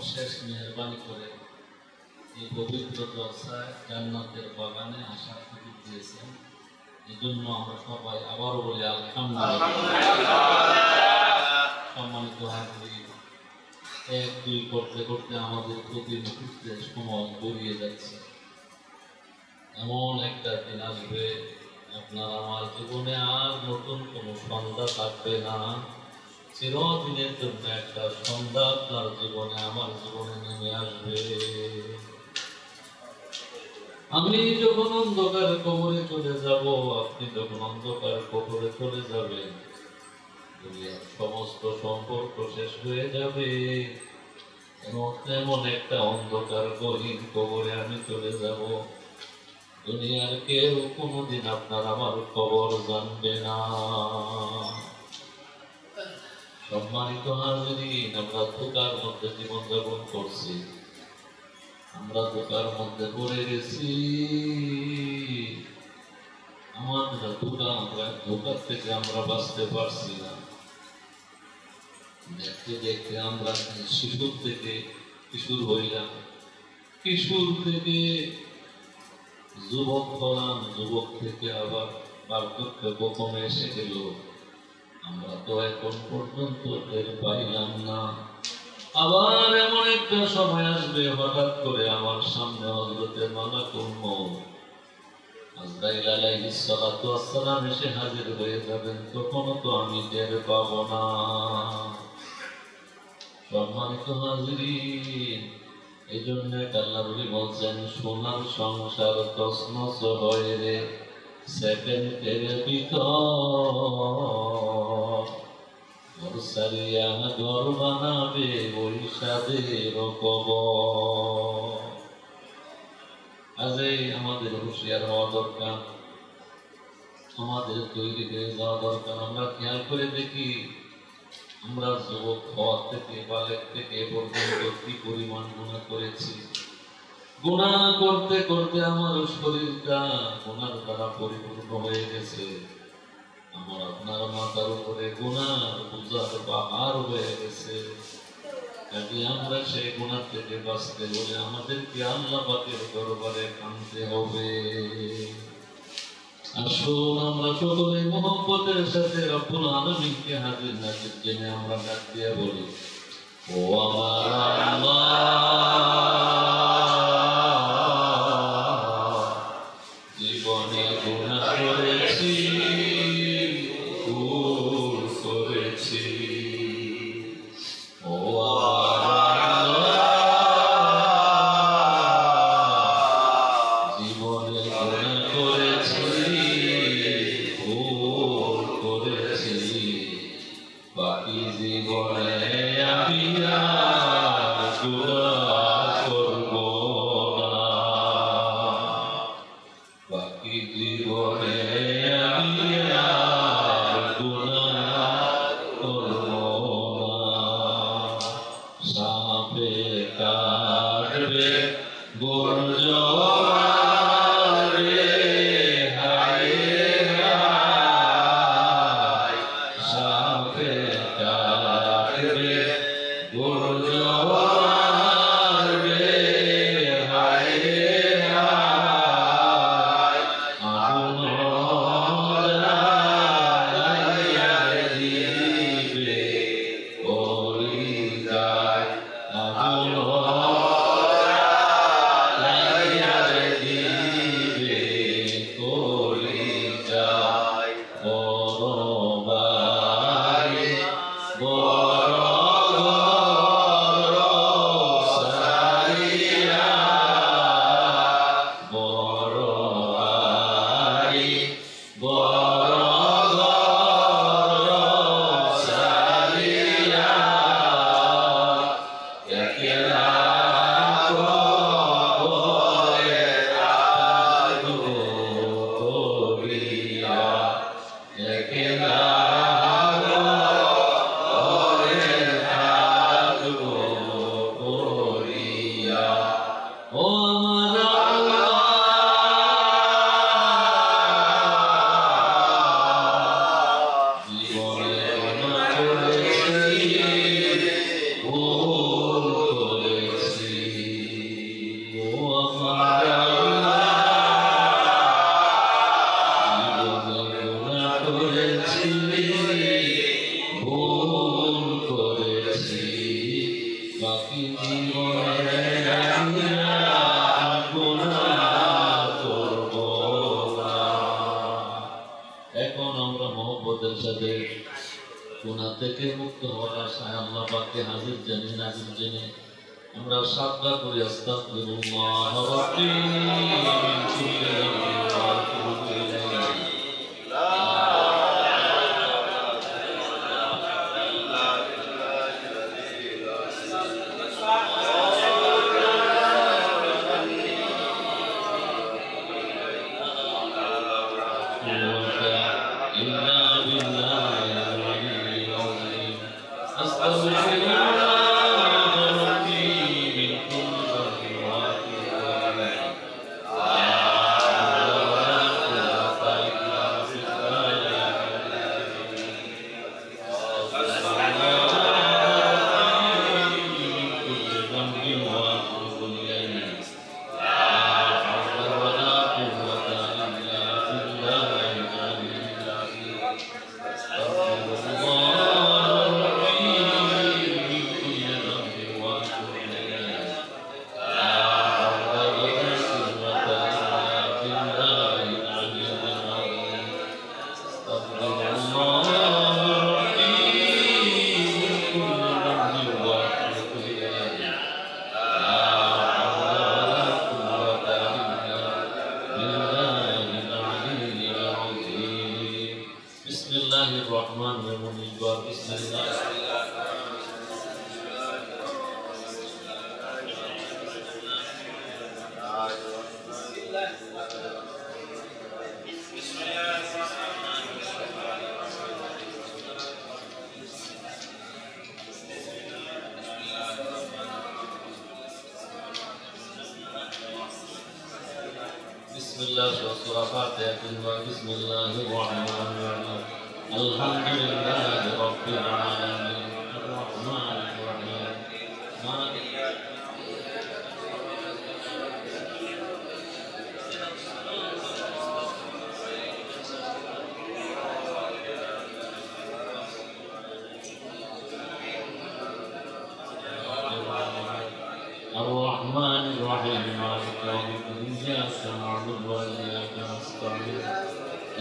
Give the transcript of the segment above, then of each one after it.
অশেষ মেহেরবানি করে এই পবিত্র জলসায় জান্নাতের বাগানে আসার সুযোগ দিয়েছেন। এই জন্য আমরা সবাই আবারও বলি আলহামদুলিল্লাহ। সম্মানিত হাজির, এক দুই করতে করতে আমাদের প্রতি মুহূর্তে সময় গড়িয়ে যাচ্ছে। এমন একটা দিন আসবে আপনার আমার জীবনে আর নতুন কোনো সন্ধ্যা থাকবে না। চিরদিনের জন্য একটা সন্ধ্যা আপনার জীবনে আমার জীবনে নেমে আসবে। আমি যখন অন্ধকার কবরে চলে যাব, আপনি যখন অন্ধকার কবরে চলে যাবেন, দুনিয়ার সমস্ত সম্পর্ক শেষ হয়ে যাবে। এমন একটা অন্ধকার গহীন কবরে আমি চলে যাব, দুনিয়ার কেউ কোনোদিন আপনার আমার খবর জানবে না। সম্মানিত হাজিরিন, আমরা ধোঁকার মধ্যে জীবনযাপন করছি, আমরা ধোঁকার মধ্যে পড়ে গেছি। আমরা ধোঁকার থেকে আমরা বাঁচতে পারছি না। দেখতে দেখতে আমরা শিশুর থেকে কিশোর হইলাম, কিশোর থেকে যুবক হলাম, যুবক থেকে আবার বার্ধক্য প্রথমে এসে গেল। আমরা তো এখন পর্যন্ত টের পাইলাম না। আবার এমন একটা সময় আসবে, হঠাৎ করে আমার সামনে হযরতে মালাকুল মউত আজরাইল আলাইহিস সালাতু ওয়াস সালাম এসে হাজির হয়ে যাবেন, তখনও তো আমি টের পাবো না। সম্মানিত হাজিরিন, এই জন্য আল্লাহ নবী বলছেন, সোনার সংসার তছনছ হয় রে সেকেন্ডের ভিতর, ঘর সারিয়া ঘর বানাবে ওই সাদের কবর। আজই আমাদের হুঁশিয়ার হওয়া দরকার, আমাদের তৈরি হয়ে যাওয়া দরকার। আমরা খেয়াল করে দেখি, আমরা যুবক হওয়া থেকে বালেক থেকে এ পর্যন্ত কি পরিমাণ গুনাহ করেছি। গুনাহ করতে করতে আমার শরীরটা গুনার দ্বারা পরিপূর্ণ হয়ে গেছে। আমার আপনার মাথার উপরে গুনার বোঝার পাহাড় হয়ে গেছে। যদি আমরা সেই গুনাহ থেকে বাঁচতে হলে আমাদেরকে আল্লাহ পাকের দরবারে কাঁদতে হবে। আসুন আমরা সকলে মুহাব্বতের সাথে রব্বুল আলামিনকে হাজির নাজির জেনে আমরা ডাক দিয়ে বলি, ও আমার আল্লাহ, জীবনে গুনাহ করেছি, ভুল করেছি। ও আমার আল্লাহ, জীবনে গুনাহ করেছি, ভুল করেছি। বাকি জীবনে আমি আর গুনাহ করব পৌঁছাবে। গুনাহ থেকে মুক্ত হওয়ার আশায় আল্লাহ পাককে হাজির জানি নাজির জেনে আমরা সাতবার করে আস্তাগফিরুল্লাহ রাব্বি মিন কুল্লি যামবিন ওয়া আতুবু ইলাইহি।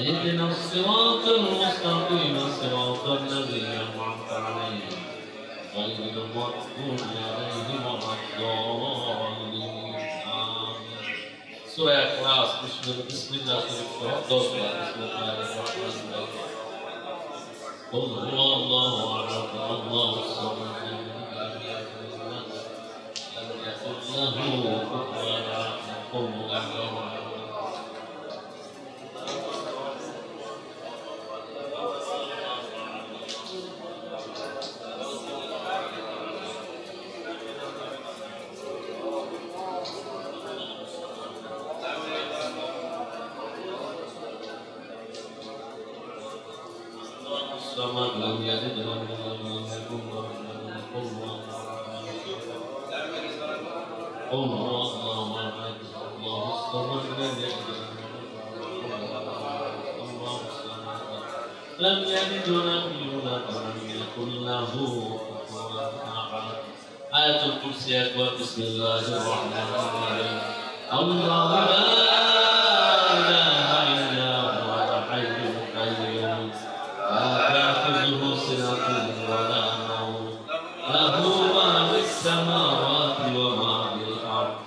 اهدنا الصراط المستقيم صراط الذين أنعمت عليهم غير المغضوب عليهم ولا الضالين آمين. سورة الإخلاص بسم الله قل هو الله أحد الله الصمد لم يكن له كفوا أحد قل هو الله أحد. الصمد لم يلد ولم يولد ولم يكن له كفوا أحد. قل هو الله أحد الله الصمد لم يلد ولم يولد ولم يكن له كفوا أحد. آية الكرسي أكبر. بسم الله الرحمن الرحيم. الله لا إله إلا هو الحي القيوم لا تأخذه سنة ولا نوم له ما في السماوات وما في الأرض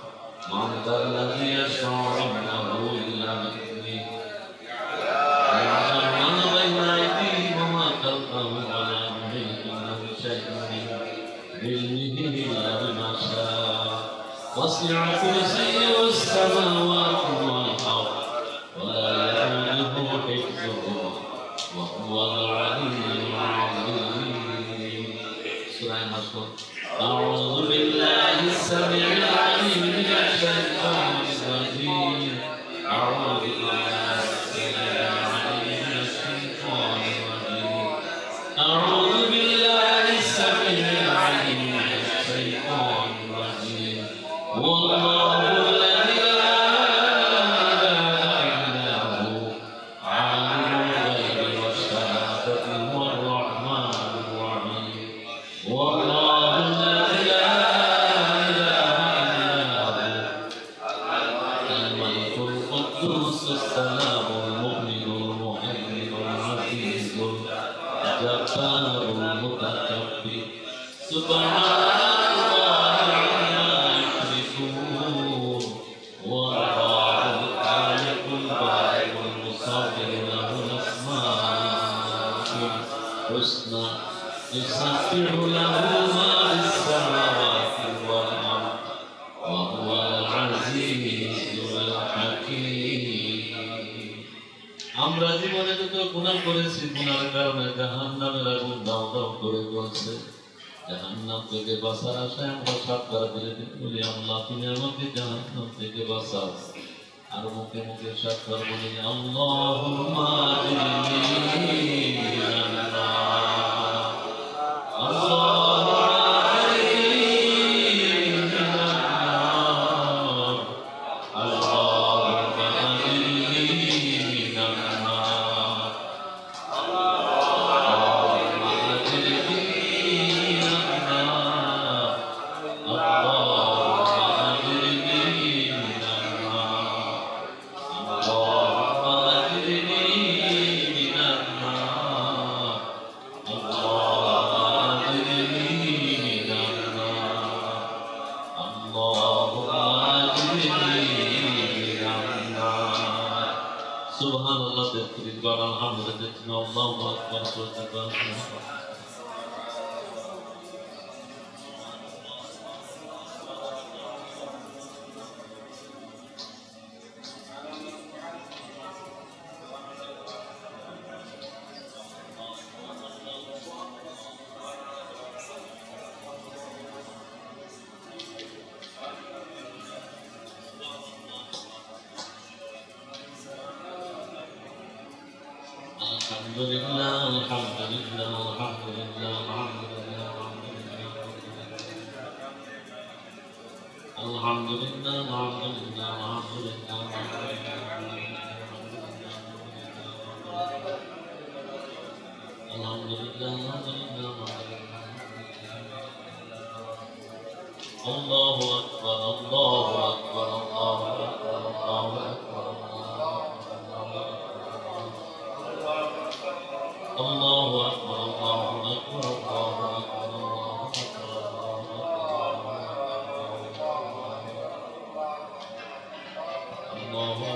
من ذا الذي يشفع عنده إلا بإذنه يعلم ما بين أيديهم وما خلفهم ولا يحيطون بشيء من علمه إلا بما شاء وسع كرسيه السماوات والأرض ولا يؤوده حفظهما وهو العلي العظيم. سورة الحشر. أعوذ بالله السميع العليم من الشيطان الرجيم. أعوذ بالله السميع العليم من الشيطان الرجيم. أعوذ بالله السميع العليم من الشيطان الرجيم. والله الذي لا إله إلا هو عالم الغيب والشهادة هو الرحمن الرحيم. والله الذي لا إله إلا هو الملك القدوس السلام المؤمن المهيمن العزيز আমরা জীবনে যত গুনাহ করেছি, গুনাহের কারণে জাহান্নামের আগুন দাউ দাউ করে জ্বলছে। জাহান্নাম থেকে বাঁচার আশায় আমরা সাতবার বলি, আল্লাহ তুমি আমাকে জাহান্নাম থেকে বাঁচাও। আর মুখে মুখে সাতবার বলি, আল্লাহুম্মা আজরিনি মিনান নার, আল্লাহুম্মা আজরিনি মিনান নার, আল্লাহুম্মা আজরিনি মিনান নার, আল্লাহুম্মা আজরিনি মিনান নার, আল্লাহুম্মা আজরিনি মিনান নার, আল্লাহুম্মা আজরিনি মিনান নার, আল্লাহুম্মা আজরিনি মিনান নার, আল্লাহুম্মা আজরিনি মিনান নার। সুবহানাল্লাহ 33 বার, আলহামদুলিল্লাহ, আল্লাহু আকবার, সুবহানাল্লাহ। Alhamdulillah, alhamdulillah, alhamdulillah, alhamdulillah, alhamdulillah, alhamdulillah, alhamdulillah, Allahu Akbar, Allahu Akbar, Allahu Akbar, Allahu Akbar, Allahu Akbar, Allahu Akbar, Allahu Akbar, Allahu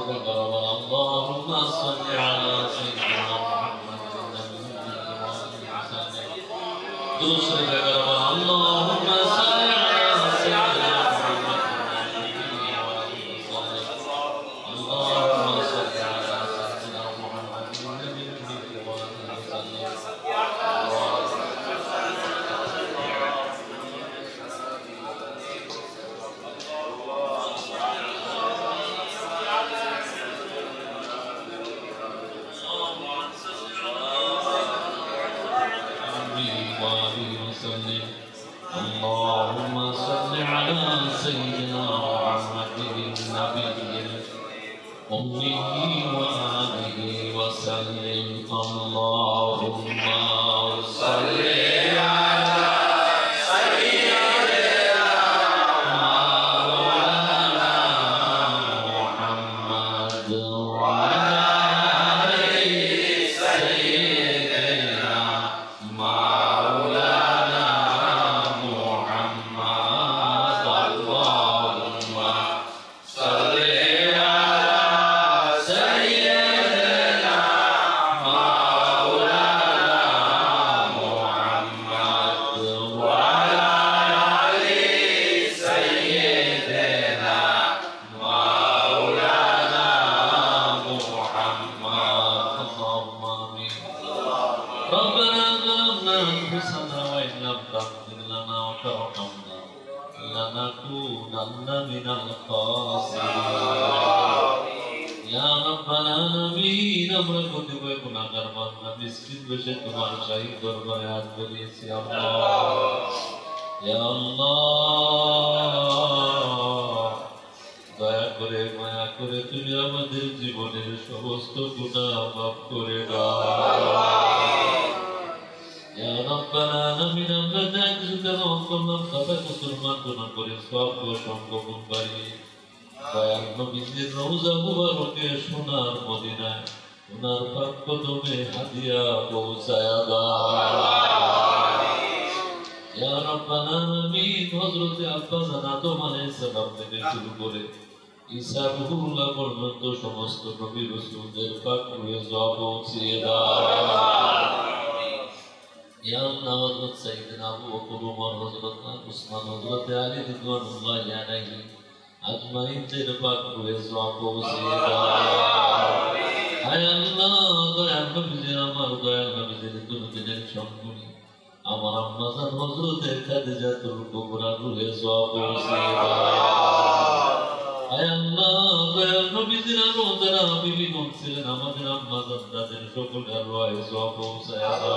Akbar, Allahumma salli ala sayyidina Allahumma salli ala sayyidina اللهم صل على سيدنا محمد النبي الأمي وآله وسلم اللهم صل على سيدنا مولانا محمد وعلى آل سيدنا مولانا محمد اللهم صل على سيدنا مولانا محمد وعلى آل سيدنا مولانا محمد اللهم آمين ربنا ظلمنا أنفسنا وإن لم تغفر لنا وترحمنا لنكونن من الخاسرين يا رب العالمين আমরা কতিপয় গুনাহগার বান্দা মিসকিন বসে তোমার শাহী দরবারে হাত বাড়িয়েছি আল্লাহ ইয়া আল্লাহ দয়া করে মায়া করে তুমি আমাদের জীবনের সমস্ত গুনাহ মাফ করে দাও ইয়া রাব্বাল আলামিন আমরা যা কিছু কাজ করলাম তাতে কুতুর মার্জনা করে সব সম্পূর্ণ বাড়ি দয়াল নবীর রওজা মুবারকে সোনার মদিনায় উনার পাক কদমে হাদিয়া পৌঁছায়া দাও ইয়া রাব্বানা আমিন। হযরত আব্বাস আদম আলাইহিস সালাম থেকে শুরু করে ঈসা রূহুল্লাহ পর্যন্ত সমস্ত নবী রাসূলদের পাক রূহে যাওয়া পৌঁছিয়ে দাও ইয়া আল্লাহ। হযরত সাইয়েদনা আবু বকর ওমর, হযরত উসমান, হযরত আলী রিদওয়ানুল্লাহি আলাইহিম আজমাইনদের পাক রূহে যাওয়া পৌঁছিয়ে দাও হায় আল্লাহ। দয়াল নবীজির, আমার দয়াল নবীজির দুরুদের সম্পূর্ণ আমার আম্মা জান হযরত খাদিজাতুল কুবরা রূহে যাওয়া পৌঁছিয়ে দাও হায় আল্লাহ। দয়াল নবীজির আরো যারা বিবিগণ ছিলেন আমাদের আম্মা জান তাদের সকলের রূহে যাওয়া পৌঁছায়া দাও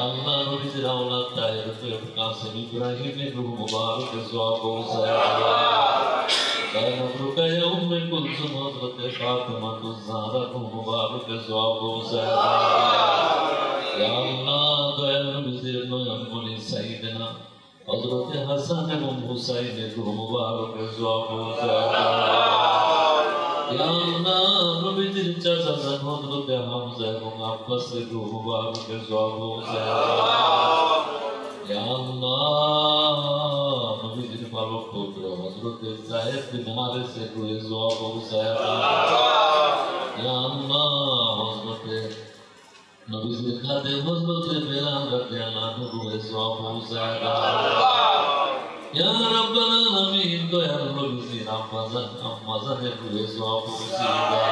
আল্লাহ। নবীজির আওলাদ তাহের তৈয়ব কাসেম ইব্রাহিমের রূহ মুবারকে যাওয়া পৌঁছায়া দাও জায়নাব রুকাইয়া উম্মে কুলসুম হযরত ফাতেমাতুজ জাহরা রূহ মুবারকে যাওয়া পৌঁছায়া দাও ইয়া আল্লাহ। দয়াল নবীজির নয়নমণি সাইয়েদনা হযরত হাসান এবং হুসাইনের রূহ মুবারকে যাওয়া পৌঁছায়া দাও ইয়া আল্লাহ। নবীজির চাচা জান হযরত হামজা এবং আব্বাসের রূহ মুবারকে যাওয়া পৌঁছায়া দাও ইয়া আল্লাহ। নবীজির বালক পুত্র হযরত যায়েদ বিন হারেসের রূহে যাওয়া পৌঁছায়া দাও ইয়া আল্লাহ। হযরত নবীজির খাদেম হযরত বেলাল রাদিয়াল্লাহু আনহু রূহে যাওয়া পৌঁছায়া দাও ইয়া রাব্বানা আমিন। দয়াল নবীজির আম্মা জানের রূহে যাওয়া পৌঁছিয়ে দাও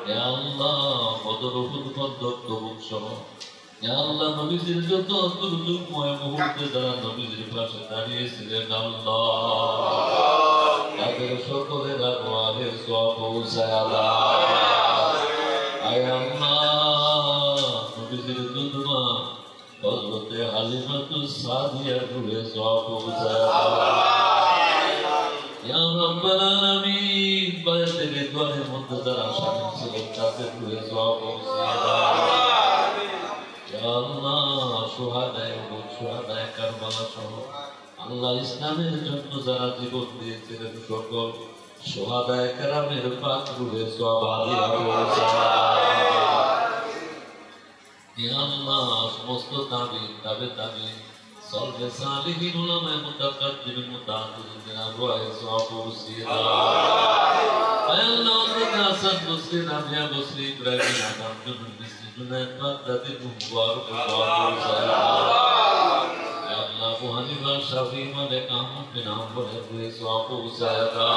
ইয়া আল্লাহ। বদর উহুদ খন্দক তবুক সহ ইয়া আল্লাহ নবীজির যত দুর্যোগময় মুহূর্তে যারা নবীজির পাশে দাঁড়িয়েছিলেন আল্লাহ তাদের সকলের রূহে যাওয়া পৌঁছায়া দাও আয় আল্লাহ। নবীজির দুধমা হযরত হালিমাতুস সাদিয়ার রূহে যাওয়া পৌঁছায়া দাও ইয়া রাব্বাল আলামিন। বায়াতের দোয়ারের মধ্যে যারা শামিল ছিলেন তাদের রূহে যাওয়া পৌঁছিয়ে দাও ইয়া আল্লাহ। শুহাদায়ে উহুদ, শুহাদায়ে কারবালা সহ আল্লাহ ইসলামের জন্য যারা জীবন দিয়েছিলেন সকল শুহাদায়ে কেরামের পাক রূহে যাওয়া পৌঁছায়া ইয়া আল্লাহ। সমস্ত তাবিঈন, তাবে তাবিঈন, সলফে সালিহিন, উলামায়ে মুতাকাদ্দিমিন, মুতাআদ্দিদিন রূহে যাওয়া পৌঁছিয়ে দাও আয় আল্লাহ। হযরত হাসান বসরি, রাবিয়া বসরি, ইব্রাহিম আদম, জুনাইদ বসরি, জুনাইদ বাগদাদির রূহ মুবারকে যাওয়া পৌঁছায়া দাও আয় আল্লাহ। আবু হানিফা, শাফিঈ, মালিক, আহমদ বিন হাম্বলের রূহে যাওয়া পৌঁছায়া দাও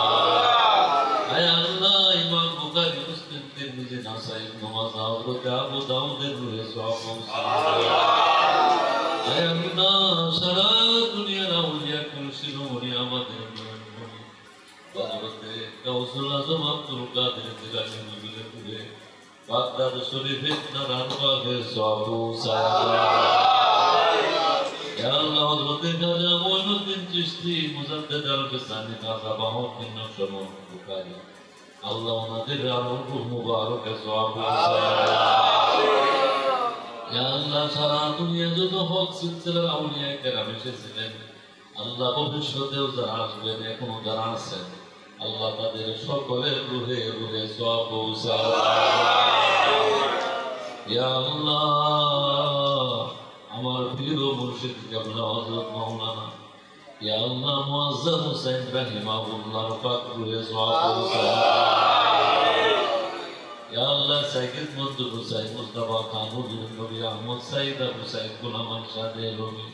আয় আল্লাহ। ইমাম বুখারী, মুসলিম, তিরমিজি, নাসাঈ, ইবনে মাজাহ, হযরত আবু দাউদের রূহে যাওয়া পৌঁছায়া দাও আয় আল্লাহ। সারা দুনিয়ার আউলিয়া কুল শিরোমণি আমাদের নয়নমণি হযরত গাউসুল আজম আব্দুল কাদের জিলানী নবীর রূহে বাগদাদ শরীফের নারায়ণ পাকের যাওয়া পৌঁছায়া দাও ইয়া আল্লাহ। হযরত খাজা মুঈনুদ্দিন চিশতি, মুজাদ্দিদ আল-ফিসানি, খাজা বাহাউদ্দিন নকশবন্দি বুখারী আল্লাহ ওনাদের রূহ মুবারকে যাওয়া পৌঁছায়া দাও ইয়া আল্লাহ। সারা দুনিয়া যত হক সিলসিলার আউলিয়া কেরাম এসেছিলেন আল্লাহ, ভবিষ্যতেও যারা আসবেন, এখনো যারা আছেন আল্লাহ তাদের সকলের রূহে রূহে যাওয়া পৌঁছায়া দাও ইয়া আল্লাহ। আমার পীর ও মুর্শিদ কিবলা হযরত মাওলানা ইয়া আল্লাহ মুআজ্জম হুসাইন রাহিমাহুল্লাহর পাক রূহে যাওয়া পৌঁছায়া দাও ইয়া আল্লাহ। সাইয়্যিদ মনজুর হুসাইন, মুস্তাফা খান, হুজুর নবী আহমদ সাইদ, আবু সাইদ, গোলাম শাহ দেলভী,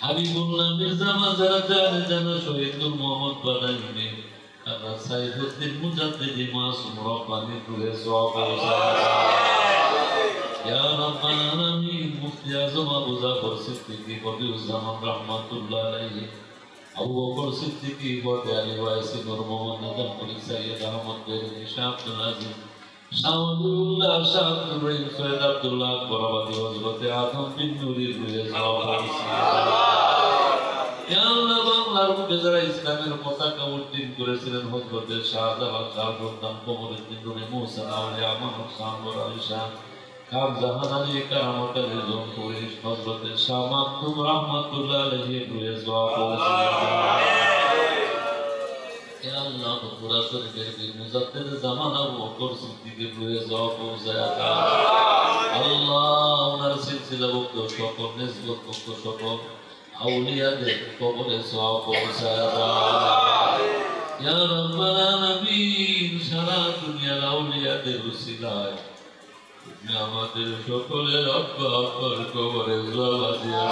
হাবিবুল্লাহ, মির্জা মাজার, জানা শহীদুল মুহাম্মদ বাদাইনি, কাজা সাইফুদ্দিন, মুজাদ্দিদি, মাসুম রব্বানি রূহে যাওয়া পৌঁছায়া দাও ইয়া রাব্বাল আলামিন। মুফতি আজম আবু জাফর সিদ্দিকী, বদিউজ্জামান রাহমাতুল্লাহ আলাইহি, আবু বকর সিদ্দিকী, বদে আলী ওয়াইসি, নূর মোহাম্মদ নাজমপুরি, সাইয়্যিদ আহমদ বেরেলী, শাহ আব্দুল আজিজ, শাহ ওয়ালিউল্লাহ, শাহ আব্দুল রহিম, সৈয়দ আব্দুল্লাহ আকবরাবাদী, হযরত আদম বিন নূরীর রূহে যাওয়া পৌঁছায়া দাও ইয়া আল্লাহ। বাংলার বুকে যারা ইসলামের পতাকা উড্ডীন করেছিলেন হযরত শাহজালাল, শাহ সুলতান, কমরুদ্দিন, রুমি, মুহসিন, আউলিয়া, মানব, সামর আলী শাহ, খান জাহান আলী, কারামত আলী জৌনপুরী, হযরত শাহ মাকতুম রহমাতুল্লাহ আলাইহি রূহে যাওয়া পৌঁছায়া দাও ইয়া আল্লাহ পুরা শরীফের বীর মুজাদ্দিদ জামানা বকর সিদ্দিকের রুহে যাওয়া পৌঁছায়া দাও আল্লাহ ওনার সিলসিলা ভুক্ত সকল নিসবত ভুক্ত সকল আউলিয়াদের কবরে সওয়াব পৌঁছায়া দাও ইয়া রাব্বাল আলামিন সারা দুনিয়ার আউলিয়াদের উসিলায় তুমি আমাদের সকলের আব্বা আব্বার কবরে জ্বালা দিয়া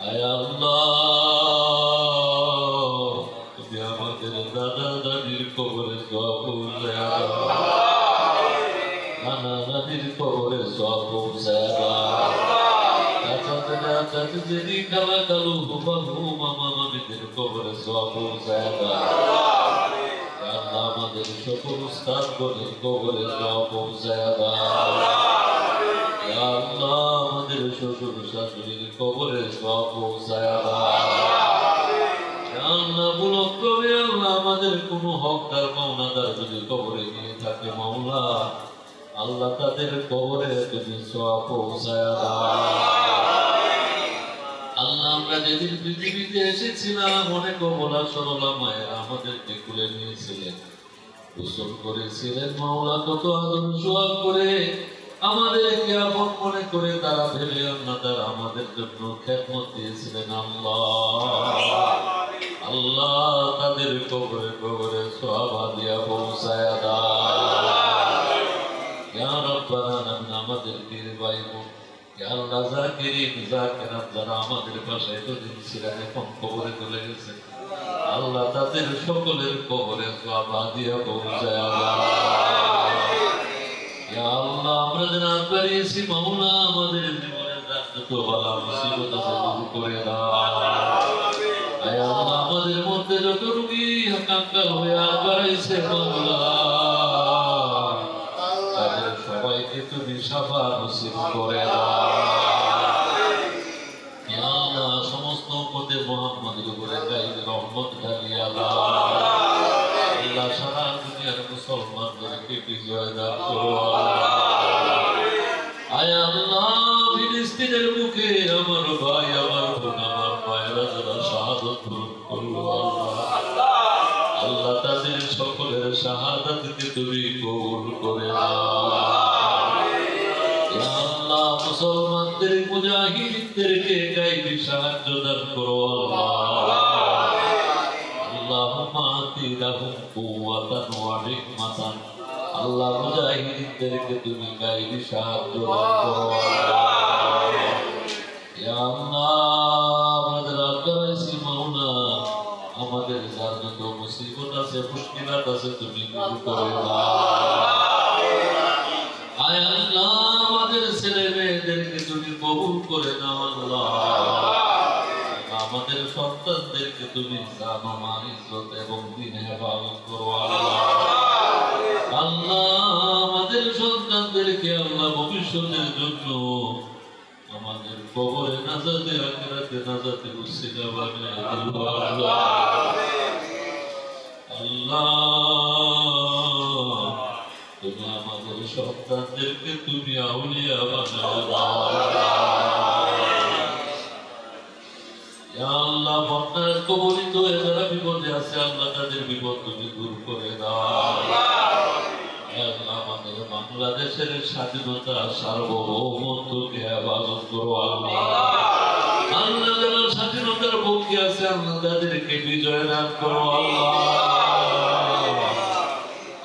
আয় আল্লাহ তুমি আমাদের দাদা দাদির কবরে সওয়াব পৌঁছায়া দাও নানা নানির কবরে সওয়াব পৌঁছায়া দাও চাচা চাচি খালা খালু ফুফা ফুফু মামা মামিদের কবরে সওয়াব পৌঁছায়া দাও আল্লাহ আমাদের সকল উস্তাদ গণের কবরে সওয়াব পৌঁছায়া দাও ইয়া আল্লাহ আমাদের শ্বশুর শাশুড়ির কবরে সওয়াব পৌঁছায়া দাও ইয়া আল্লাহ বুলক করে আল্লাহ আমাদের কোনো হকদার পাওনাদার যদি কবরে নিয়ে থাকে মাওলা আল্লাহ তাদের কবরে তুমি সওয়াব পৌঁছায়া দাও আল্লাহ আমরা যেদিন পৃথিবীতে এসেছিলাম অনেক অবলা সরলা মায়ের আমাদেরকে কুলে নিয়েছিলেন গোসল করেছিলেন মাওলা কত আদর সোহাগ করে আমাদেরকে আপন মনে করে তারা ভেবে আল্লাহ তারা আমাদের জন্য খেদমত দিয়েছিলেন আল্লাহ তাদের কবরে কবরে সওয়াব দিয়া পৌঁছায়া দাও ইয়া রাব্বানা আমাদের পীর ভাই আল্লাহ জাকিরিন জাকিরাত যারা আমাদের পাশে এতদিন ছিলেন এখন কবরে চলে গেছে আল্লাহ তাদের সকলের কবরে সওয়াব দিয়া পৌঁছায়া দাও ইয়া আল্লাহ আমরা যারা করেছি মাওলা আমাদের জীবনের যত বালা মুসিবত আছে দূর করে দাও ইয়া আল্লাহ আমাদের মধ্যে যত রোগী আকাঙ্ক্ষা হয়ে করেছে মাওলা তাদের সবাইকে তুমি শাফা নসিব করে দাও ইয়া আল্লাহ সমস্ত উম্মতে মুহাম্মাদের উপরে গায়েব রহমত ঢালিয়া দাও আল্লাহ সারা দুনিয়ার মুসলমানদেরকে বিজয় দান করো আয় আল্লাহ ফিলিস্তিনের বুকে আমার ভাই আমার বোন আমার মায়েরা যারা শাহাদাত বরণ করলো আল্লাহ তাদের সকলের শাহাদাতকে তুমি কবুল করে নাও ইয়া আল্লাহ মুসলমানদের মুজাহিদদেরকে গায়েবী সাহায্য দান করো আল্লাহুম্মা আতি লাহুম কুওয়াতান ওয়া হিকমাতান আল্লাহ মুজাহিদদেরকে তুমি গায়েবী সাহায্য দান করো ইয়া আল্লাহ আমাদের আল্লাহর মাওলা আমাদের যার যত মুসিবত আছে মুশকিলাত আছে তুমি দূর করে দাও আয় আল্লাহ আমাদের ছেলে মেয়েদেরকে তুমি কবুল করে নাও আল্লাহ আমাদের সন্তানদেরকে তুমি জানো মান ইজ্জত এবং দ্বীন হেফাজত করো আল্লাহ আমাদের সন্তানদেরকে আল্লাহ ভবিষ্যতের জন্য আমাদের কবরে নাজাতে আখিরাতে নাজাতে উসিলা বানায় দিও আল্লাহ তুমি আমাদের সন্তানদেরকে তুমি আউলিয়া বানায় দাও ইয়া আল্লাহ বন্যার কবলিত হয়ে যারা বিপদে আছে আল্লাহ তাদের বিপদ তুমি দূর করে দাও আল্লাহ আমাদের বাংলাদেশের স্বাধীনতা সার্বভৌমত্বকে হেফাজত করো আল্লাহ আল্লাহ যারা স্বাধীনতার পক্ষে আছে আল্লাহ তাদেরকে বিজয় দান করো আল্লাহ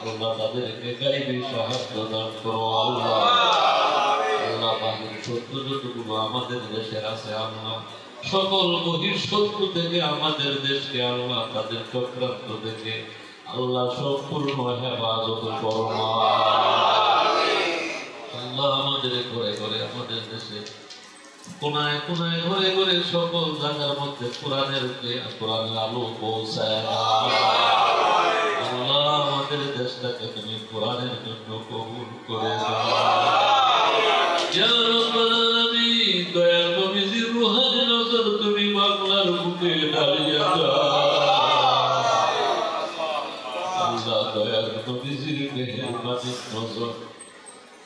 আল্লাহ তাদেরকে গায়েবী সাহায্য দান করো আল্লাহ আল্লাহ বাহির শত্রু যতগুলো আমাদের দেশে আছে আল্লাহ সকল বহিঃশত্রু থেকে আমাদের দেশকে আল্লাহ তাদের চক্রান্ত থেকে আল্লাহ সম্পূর্ণ হেফাজত করো আল্লাহ আমাদের ঘরে ঘরে আমাদের দেশে কোনায় কোনায় ঘরে ঘরে সকল জায়গার মধ্যে কোরআনের আলো পৌঁছায় আল্লাহ আমাদের দেশটাকে তুমি কোরআনের জন্য কবুল করে দাও ইয়া রাব্বাল আলামিন দয়াল নবীজির রূহানি নজর তুমি বাংলার বুকে ঢালিয়া দাও আল্লাহ দয়াল নবীজির মেহেরবানির নজর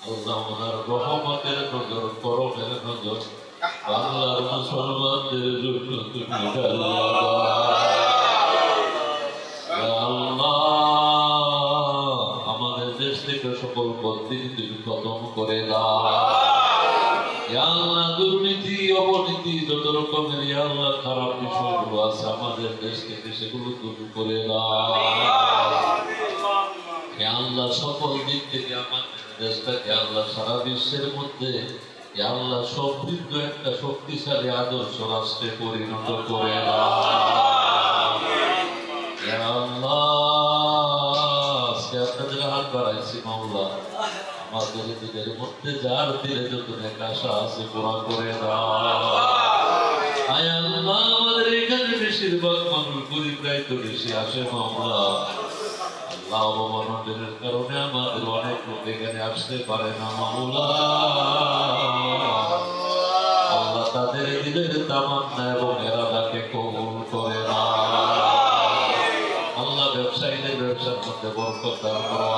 আল্লাহ ওনার রহমতের নজর করমের নজর বাংলার মুসলমানদের জন্য তুমি আমাদের দেশ থেকে সকল বন্দী তুমি খতম করে দাও। আল্লাহ দুর্নীতি অবনীতি যত রকমের আল্লাহ খারাপ বিষয়গুলো আছে আমাদের দেশ থেকে সেগুলো দূর করে দাও। আল্লাহ সকল দিক থেকে আমাদের দেশটাকে আল্লাহ সারা বিশ্বের মধ্যে আল্লাহ সমৃদ্ধ একটা শক্তিশালী আদর্শ রাষ্ট্রে পরিণত করে দাও। আপনাদের হাত বাড়াইছি মাওলা, আমাদের দিনের মধ্যে যার দিলে যত আশা আছে পুরা করে দাও। আয় আল্লাহ, আমাদের এখানে বেশিরভাগ মানুষ গরিব রাইতো বেশি আসে মাওলা। আল্লাহ অবমাননের কারণে আমাদের অনেক লোক এখানে আসতে পারে না মাওলা। আল্লাহ তাদের দিলের তামান্না এবং এরাদাকে কবুল করে না। আল্লাহ ব্যবসায়ীদের ব্যবসার মধ্যে বরকত দান করো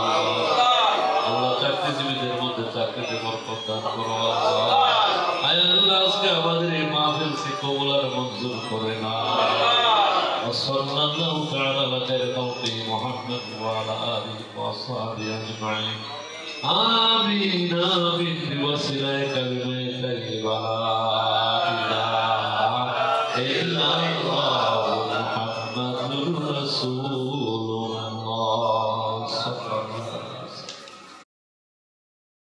আল্লাহ, চাকরিজীবীদের মধ্যে চাকরিতে বরকত দান করো আল্লাহ। আয় আল্লাহ, আজকে আমাদের এই মাহফিলকে কবুল আর মঞ্জুর করে না। وصلى الله تعالى على خير خلقه محمد وعلى آله وأصحابه أجمعين. آمين آمين بوسيلة كلمة طيبة لا إله إلا الله محمد رسول الله.